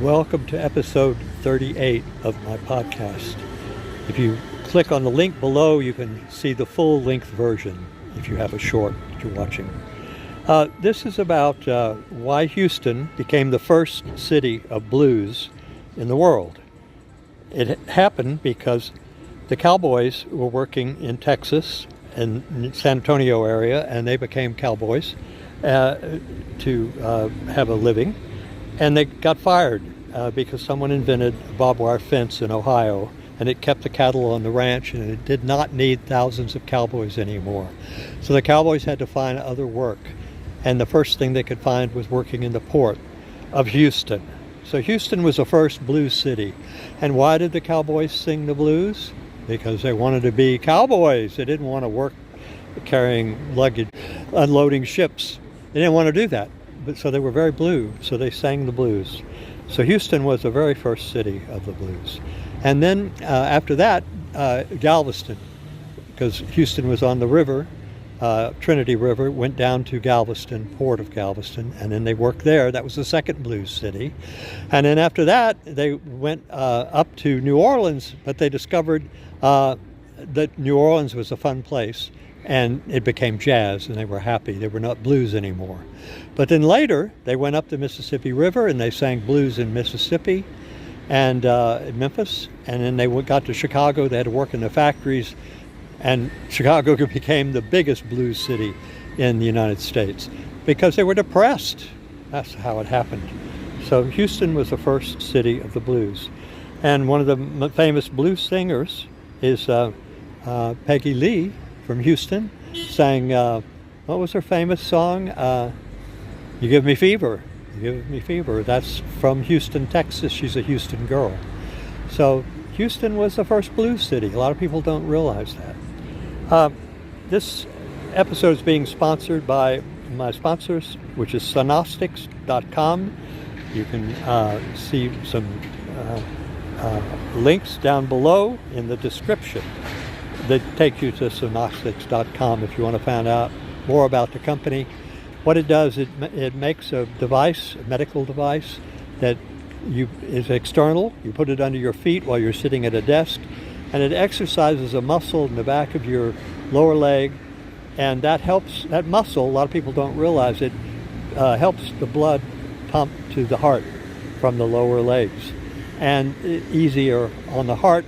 Welcome to episode 38 of my podcast. If you click on the link below, you can see the full-length version if you have a short that you're watching. This is about why Houston became the first city of blues in the world. It happened because the cowboys were working in Texas and San Antonio area, and they became cowboys to have a living. And they got fired because someone invented a barbed wire fence in Ohio, and it kept the cattle on the ranch, and it did not need thousands of cowboys anymore. So the cowboys had to find other work, and the first thing they could find was working in the port of Houston. So Houston was the first blues city. And why did the cowboys sing the blues? Because they wanted to be cowboys. They didn't want to work carrying luggage, unloading ships. They didn't want to do that. So they were very blue, so they sang the blues. So Houston was the very first city of the blues. And then after that, Galveston, because Houston was on the river, Trinity River, went down to Galveston, port of Galveston, and then they worked there. That was the second blues city. And then after that, they went up to New Orleans, but they discovered that New Orleans was a fun place. And it became jazz, and they were happy. They were not blues anymore. But then later, they went up the Mississippi River, and they sang blues in Mississippi and in Memphis. And then they got to Chicago. They had to work in the factories. And Chicago became the biggest blues city in the United States because they were depressed. That's how it happened. So Houston was the first city of the blues. And one of the famous blues singers is Peggy Lee, from Houston, sang, what was her famous song? You Give Me Fever. You Give Me Fever. That's from Houston, Texas. She's a Houston girl. So Houston was the first blues city. A lot of people don't realize that. This episode is being sponsored by my sponsors, which is SONOSTICS.com. You can see some links down below in the description that take you to SONOSTICS.com if you want to find out more about the company. What it does, it makes a device, a medical device, that is external. You put it under your feet while you're sitting at a desk, and it exercises a muscle in the back of your lower leg, and that helps, that muscle, a lot of people don't realize it, helps the blood pump to the heart from the lower legs, and easier on the heart,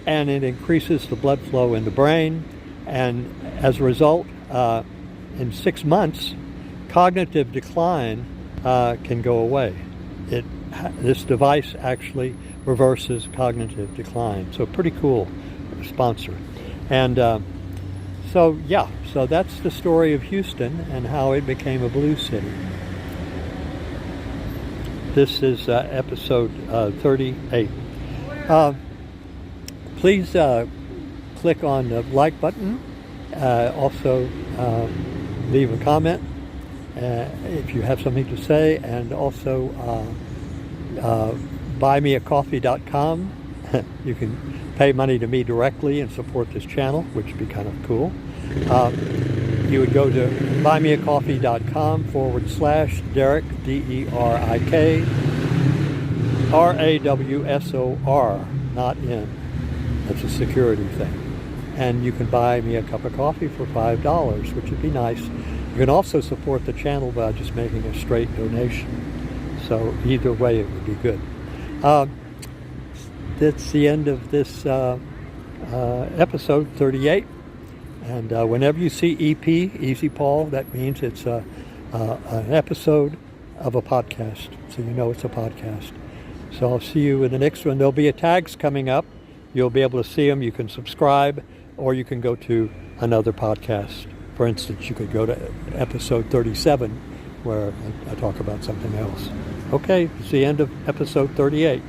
and it increases the blood flow in the brain, and as a result, in 6 months, cognitive decline can go away. This device actually reverses cognitive decline, so pretty cool sponsor. And so that's the story of Houston and how it became a blues city. This is episode 38. Please click on the like button. Also, leave a comment if you have something to say, and also buymeacoffee.com. You can pay money to me directly and support this channel, which would be kind of cool. You would go to buymeacoffee.com/Derek, DERIK, RAWSOR, not in. That's a security thing. And you can buy me a cup of coffee for $5, which would be nice. You can also support the channel by just making a straight donation. So either way, it would be good. That's the end of this episode 38. And whenever you see EP, Easy Paul, that means it's an episode of a podcast. So you know it's a podcast. So I'll see you in the next one. There'll be tags coming up. You'll be able to see them. You can subscribe, or you can go to another podcast. For instance, you could go to episode 37, where I talk about something else. Okay, it's the end of episode 38.